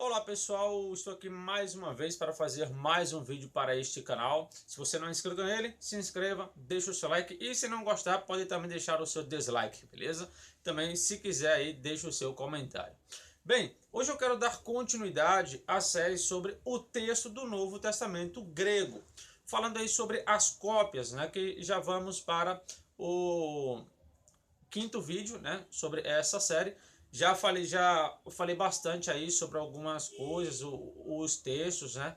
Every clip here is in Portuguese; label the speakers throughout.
Speaker 1: Olá pessoal, estou aqui mais uma vez para fazer mais um vídeo para este canal. Se você não é inscrito nele, se inscreva, deixa o seu like e se não gostar pode também deixar o seu dislike, beleza? Também se quiser aí deixa o seu comentário. Bem, hoje eu quero dar continuidade à série sobre o texto do Novo Testamento grego. Falando aí sobre as cópias, né, que já vamos para o quinto vídeo, né, sobre essa série. Já falei bastante aí sobre algumas coisas, os textos, né,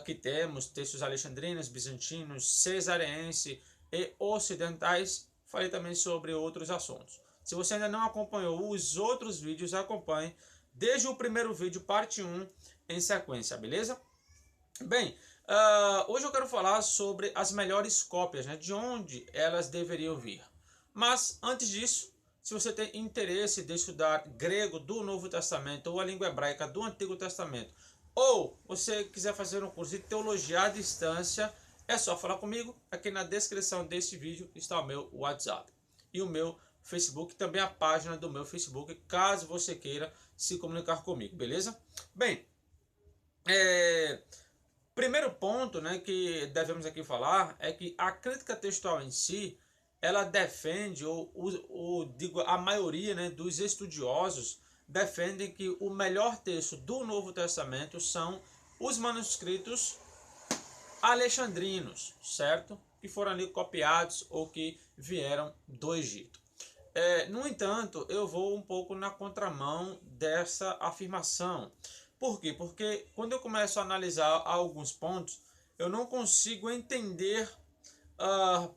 Speaker 1: que temos, textos alexandrinos, bizantinos, cesareense e ocidentais. Falei também sobre outros assuntos. Se você ainda não acompanhou os outros vídeos, acompanhe desde o primeiro vídeo, parte 1, em sequência, beleza? Bem, hoje eu quero falar sobre as melhores cópias, né, de onde elas deveriam vir. Mas, antes disso, se você tem interesse de estudar grego do Novo Testamento ou a língua hebraica do Antigo Testamento, ou você quiser fazer um curso de teologia à distância, é só falar comigo. Aqui na descrição deste vídeo está o meu WhatsApp e o meu Facebook, também a página do meu Facebook, caso você queira se comunicar comigo, beleza? Bem, primeiro ponto, né, que devemos aqui falar é que a crítica textual em si, ela defende, digo, a maioria, né, dos estudiosos defendem que o melhor texto do Novo Testamento são os manuscritos alexandrinos, certo? Que foram ali copiados ou que vieram do Egito. No entanto, eu vou um pouco na contramão dessa afirmação. Por quê? Porque quando eu começo a analisar alguns pontos, eu não consigo entender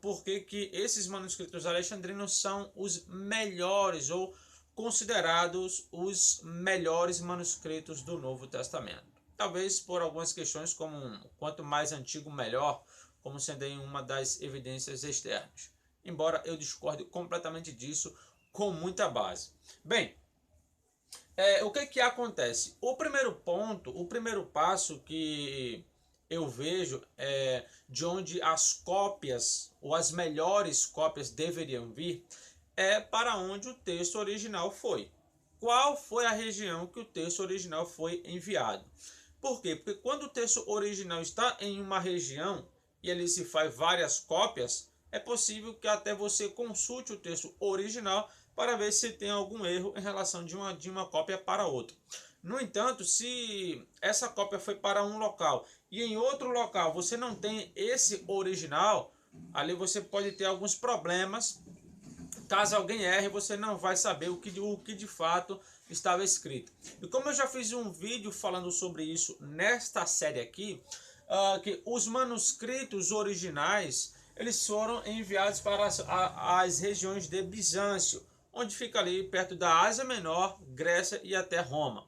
Speaker 1: por que esses manuscritos alexandrinos são os melhores ou considerados os melhores manuscritos do Novo Testamento. Talvez por algumas questões como quanto mais antigo melhor, como sendo aí uma das evidências externas. Embora eu discorde completamente disso com muita base. Bem, o que acontece? O primeiro ponto, o primeiro passo que eu vejo de onde as cópias ou as melhores cópias deveriam vir é para onde o texto original foi. Qual foi a região que o texto original foi enviado? Por quê? Porque quando o texto original está em uma região e ali se faz várias cópias, é possível que até você consulte o texto original para ver se tem algum erro em relação de uma cópia para outra. No entanto, se essa cópia foi para um local e em outro local você não tem esse original, ali você pode ter alguns problemas. Caso alguém erre, você não vai saber o que de fato estava escrito. E como eu já fiz um vídeo falando sobre isso nesta série aqui, que os manuscritos originais eles foram enviados para as regiões de Bizâncio, onde fica ali perto da Ásia Menor, Grécia e até Roma.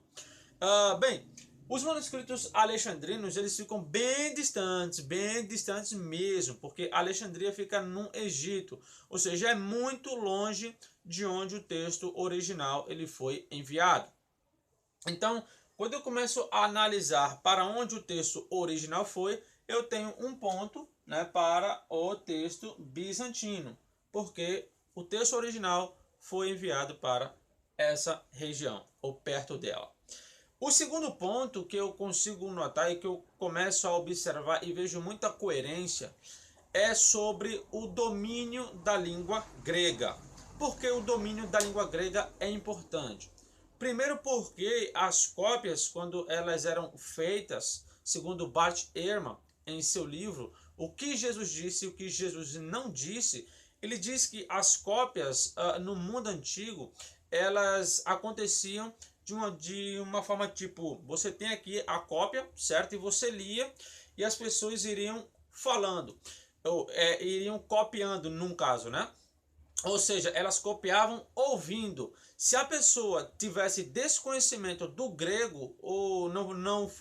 Speaker 1: Bem, os manuscritos alexandrinos eles ficam bem distantes mesmo, porque Alexandria fica no Egito, ou seja, é muito longe de onde o texto original ele foi enviado. Então, quando eu começo a analisar para onde o texto original foi, eu tenho um ponto, né, para o texto bizantino, porque o texto original foi enviado para essa região, ou perto dela. O segundo ponto que eu consigo notar e que eu começo a observar e vejo muita coerência é sobre o domínio da língua grega. Por que o domínio da língua grega é importante? Primeiro porque as cópias, quando elas eram feitas, segundo Bart Ehrman, em seu livro O que Jesus disse e o que Jesus não disse, ele diz que as cópias no mundo antigo, elas aconteciam de uma forma tipo, você tem aqui a cópia, certo? E você lia e as pessoas iriam falando, ou iriam copiando num caso, né? Ou seja, elas copiavam ouvindo. Se a pessoa tivesse desconhecimento do grego ou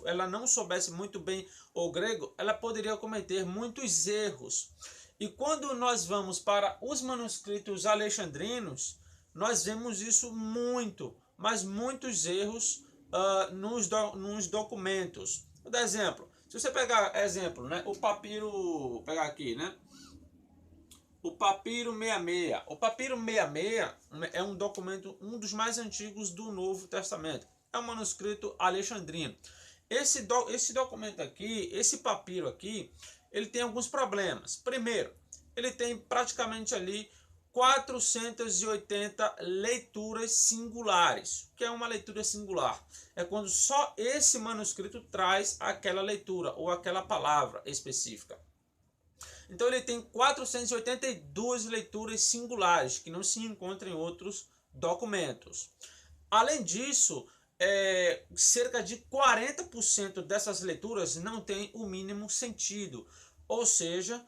Speaker 1: ela não soubesse muito bem o grego, ela poderia cometer muitos erros. E quando nós vamos para os manuscritos alexandrinos, nós vemos isso muito, mas muitos erros nos documentos. Vou dar exemplo. Se você pegar exemplo, né, o papiro, vou pegar aqui, né? O Papiro 66. O Papiro 66 é um documento, um dos mais antigos do Novo Testamento. é um manuscrito alexandrino. Esse documento aqui, esse papiro aqui, ele tem alguns problemas. Primeiro, ele tem praticamente ali 480 leituras singulares. O que é uma leitura singular? É quando só esse manuscrito traz aquela leitura ou aquela palavra específica. Então ele tem 482 leituras singulares que não se encontram em outros documentos. Além disso, cerca de 40% dessas leituras não tem o mínimo sentido, ou seja,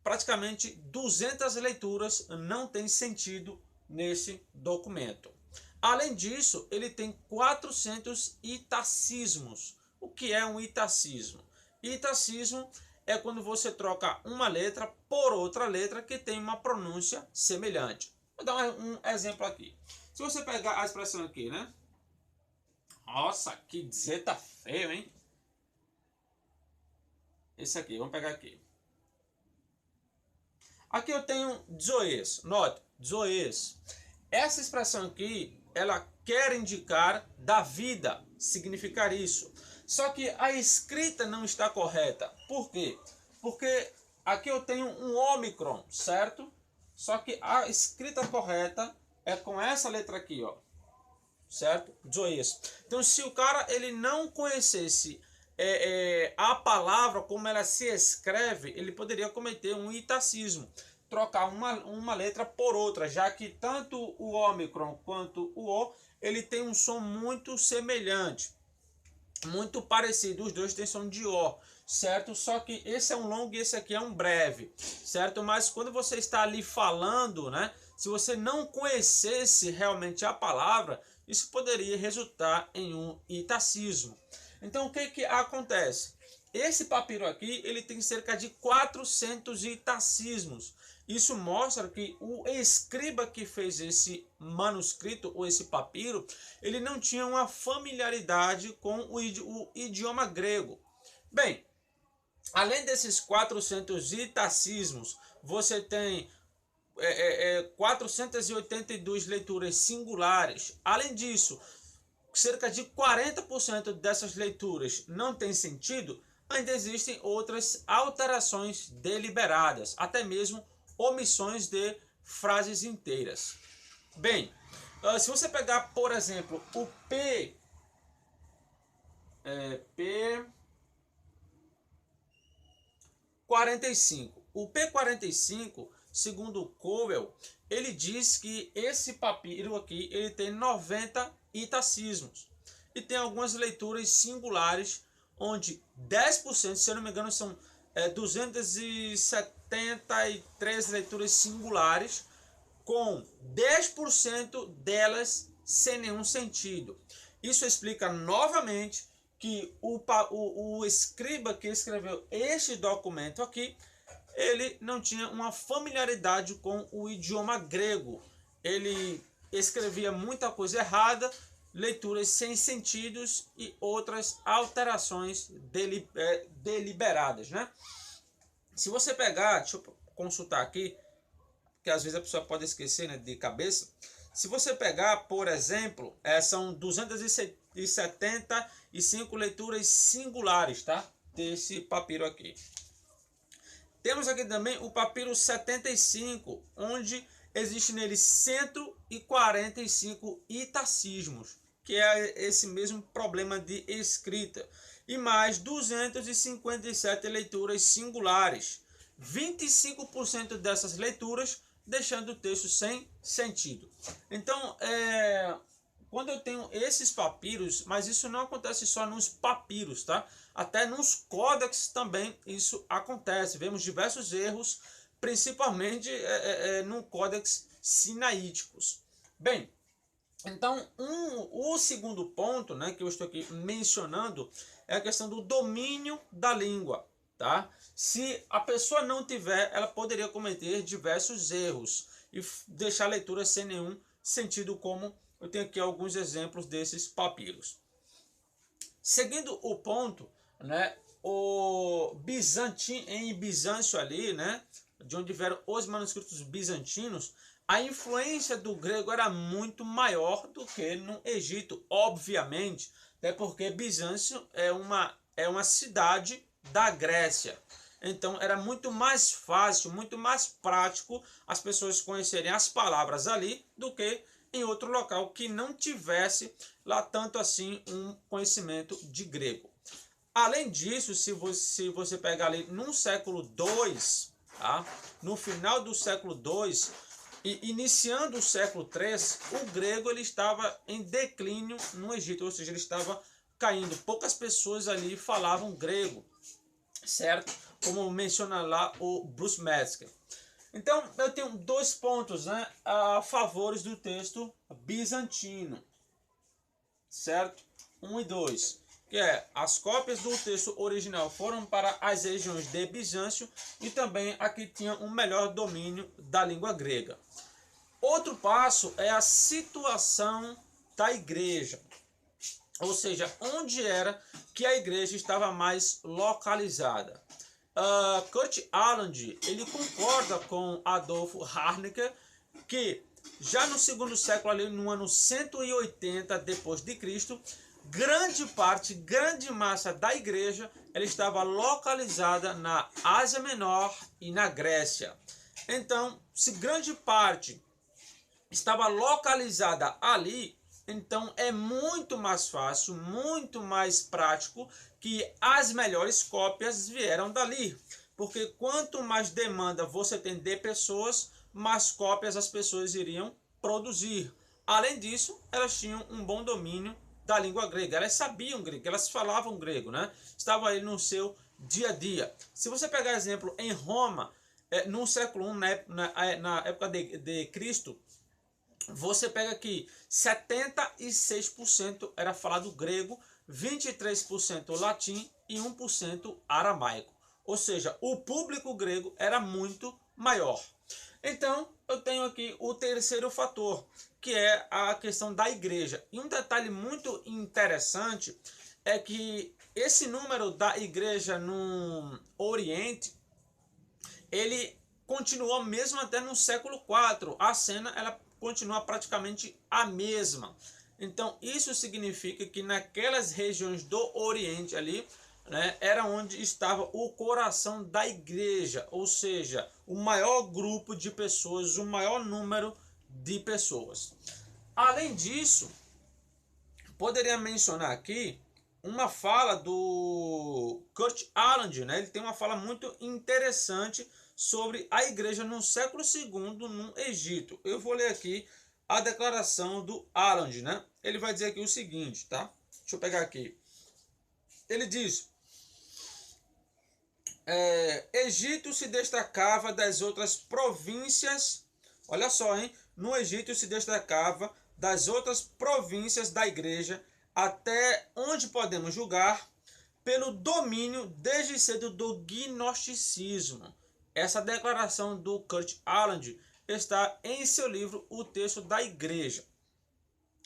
Speaker 1: praticamente 200 leituras não tem sentido nesse documento. Além disso, ele tem 400 itacismos. O que é um itacismo? Itacismo é quando você troca uma letra por outra letra que tem uma pronúncia semelhante. Vou dar um exemplo aqui. Se você pegar a expressão aqui, né? Nossa, que Z tá feio, hein? Esse aqui, vamos pegar aqui. Aqui eu tenho zoes, note, zoes. Essa expressão aqui, ela quer indicar da vida, significar isso. Só que a escrita não está correta. Por quê? Porque aqui eu tenho um ômicron, certo? Só que a escrita correta é com essa letra aqui, ó. Certo? Zoes. Então, se o cara ele não conhecesse a palavra como ela se escreve, ele poderia cometer um itacismo, trocar uma letra por outra, já que tanto o ômicron quanto o O ele tem um som muito semelhante, muito parecido, os dois têm som de O, certo? Só que esse é um longo e esse aqui é um breve, certo? Mas quando você está ali falando, né? Se você não conhecesse realmente a palavra, isso poderia resultar em um itacismo. Então o que acontece? Esse papiro aqui, ele tem cerca de 400 itacismos. Isso mostra que o escriba que fez esse manuscrito ou esse papiro, ele não tinha uma familiaridade com o idioma grego. Bem, além desses 400 itacismos, você tem 482 leituras singulares. Além disso, cerca de 40% dessas leituras não tem sentido. Ainda existem outras alterações deliberadas, até mesmo omissões de frases inteiras. Bem, se você pegar, por exemplo, o P45. O P45, segundo o Cowell, ele diz que esse papiro aqui ele tem 90 itacismos. E tem algumas leituras singulares, onde 10%, se eu não me engano, são 273 leituras singulares, com 10% delas sem nenhum sentido. Isso explica novamente que o escriba que escreveu este documento aqui, ele não tinha uma familiaridade com o idioma grego. Ele escrevia muita coisa errada, leituras sem sentidos e outras alterações deliberadas, né? Se você pegar, deixa eu consultar aqui, que às vezes a pessoa pode esquecer, né, de cabeça. Se você pegar, por exemplo, são 275 leituras singulares, tá? Desse papiro aqui. Temos aqui também o papiro 75, onde existe nele 145 itacismos, que é esse mesmo problema de escrita, e mais 257 leituras singulares. 25% dessas leituras deixando o texto sem sentido. Então, quando eu tenho esses papiros, mas isso não acontece só nos papiros, tá? Até nos códex também isso acontece. Vemos diversos erros, principalmente no códex sinaíticos. Bem, então o segundo ponto, né, que eu estou aqui mencionando é a questão do domínio da língua. Tá? Se a pessoa não tiver, ela poderia cometer diversos erros e deixar a leitura sem nenhum sentido, como eu tenho aqui alguns exemplos desses papiros. Seguindo o ponto, né, em Bizâncio ali, né, de onde vieram os manuscritos bizantinos, a influência do grego era muito maior do que no Egito, obviamente, até porque Bizâncio é uma cidade da Grécia. Então era muito mais fácil, muito mais prático as pessoas conhecerem as palavras ali do que em outro local que não tivesse lá tanto assim um conhecimento de grego. Além disso, se você pegar ali no século II, tá? No final do século II e iniciando o século III, o grego ele estava em declínio no Egito, ou seja, ele estava caindo. Poucas pessoas ali falavam grego, certo? Como menciona lá o Bruce Metzger. Então, eu tenho dois pontos, né, a favores do texto bizantino, certo? 1 e 2, que é as cópias do texto original foram para as regiões de Bizâncio e também aqui tinha um melhor domínio da língua grega. Outro passo é a situação da igreja, ou seja, onde era que a igreja estava mais localizada. Kurt Aland ele concorda com Adolfo Harnacker que já no segundo século, ali no ano 180 depois de Cristo, grande massa da igreja ela estava localizada na Ásia Menor e na Grécia. Então, se grande parte estava localizada ali, então é muito mais fácil, muito mais prático que as melhores cópias vieram dali. Porque quanto mais demanda você tem de pessoas, mais cópias as pessoas iriam produzir. Além disso, elas tinham um bom domínio da língua grega. Elas sabiam grego, elas falavam grego, né? Estava aí no seu dia a dia. Se você pegar exemplo em Roma, no século I, na época de Cristo, você pega aqui 76% era falado grego, 23% latim e 1% aramaico. Ou seja, o público grego era muito maior. Então, eu tenho aqui o terceiro fator, que é a questão da igreja. E um detalhe muito interessante é que esse número da igreja no Oriente, ele continuou mesmo até no século IV. A cena ela continua praticamente a mesma. Então, isso significa que naquelas regiões do Oriente ali, né, era onde estava o coração da igreja, ou seja, o maior grupo de pessoas, o maior número de pessoas. Além disso, poderia mencionar aqui uma fala do Kurt Aland, né? Ele tem uma fala muito interessante sobre a igreja no século II no Egito. Eu vou ler aqui a declaração do Aland, né? Ele vai dizer aqui o seguinte, tá? Deixa eu pegar aqui. Ele diz: Egito se destacava das outras províncias. Olha só, hein? No Egito se destacava das outras províncias da igreja, até onde podemos julgar, pelo domínio desde cedo do gnosticismo. Essa declaração do Kurt Aland está em seu livro O Texto da Igreja.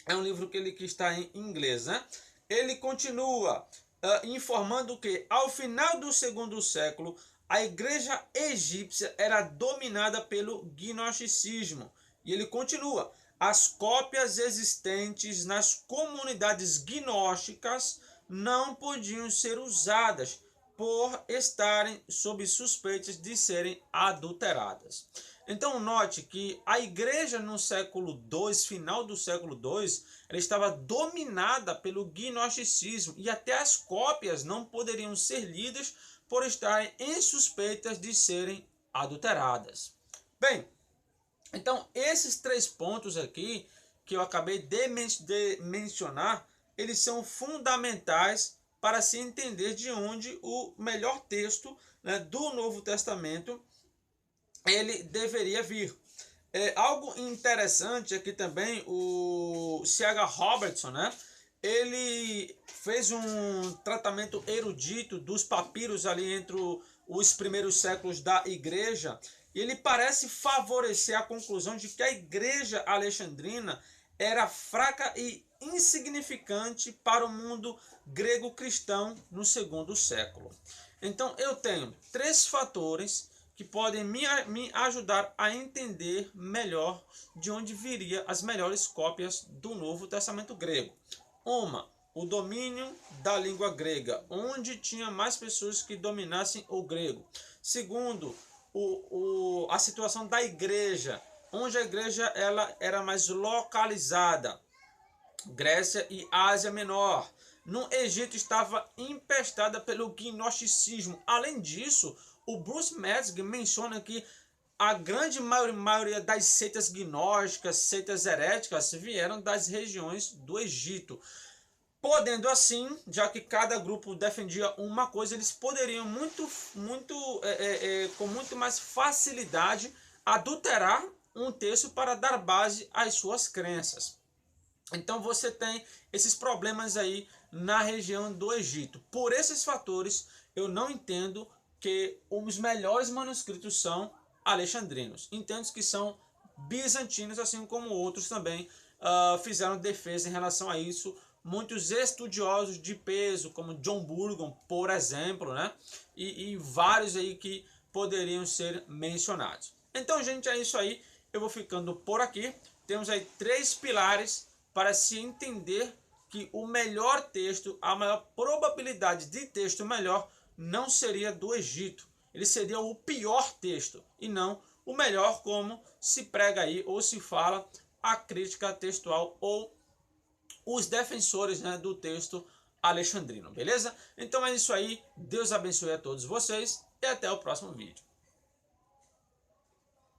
Speaker 1: É um livro que está em inglês, né? Ele continua informando que ao final do segundo século a igreja egípcia era dominada pelo gnosticismo. E ele continua: as cópias existentes nas comunidades gnósticas não podiam ser usadas por estarem sob suspeitas de serem adulteradas. Então note que a igreja no século II, final do século II, ela estava dominada pelo gnosticismo e até as cópias não poderiam ser lidas por estarem em suspeitas de serem adulteradas. Bem, então esses três pontos aqui que eu acabei de mencionar, eles são fundamentais para se entender de onde o melhor texto, né, do Novo Testamento ele deveria vir. Algo interessante aqui também, o C.H. Robertson, né? Ele fez um tratamento erudito dos papiros ali entre os primeiros séculos da igreja, e ele parece favorecer a conclusão de que a igreja alexandrina era fraca e insignificante para o mundo grego cristão no segundo século. Então eu tenho três fatores que podem me ajudar a entender melhor de onde viria as melhores cópias do Novo Testamento grego. Uma, o domínio da língua grega, onde tinha mais pessoas que dominassem o grego. Segundo, a situação da igreja, onde a igreja ela era mais localizada, Grécia e Ásia Menor. No Egito estava empestada pelo gnosticismo. Além disso, o Bruce Metzger menciona que a grande maioria das seitas gnósticas, seitas heréticas, vieram das regiões do Egito. Podendo assim, já que cada grupo defendia uma coisa, eles poderiam com muito mais facilidade adulterar um texto para dar base às suas crenças. Então você tem esses problemas aí na região do Egito. Por esses fatores, eu não entendo que os melhores manuscritos são alexandrinos. Entendo que são bizantinos, assim como outros também fizeram defesa em relação a isso. Muitos estudiosos de peso, como John Burgon, por exemplo, né? E vários aí que poderiam ser mencionados. Então, gente, é isso aí. Eu vou ficando por aqui. Temos aí 3 pilares para se entender que o melhor texto, a maior probabilidade de texto melhor, não seria do Egito. Ele seria o pior texto e não o melhor, como se prega aí ou se fala a crítica textual ou os defensores, né, do texto alexandrino, beleza? Então é isso aí, Deus abençoe a todos vocês e até o próximo vídeo.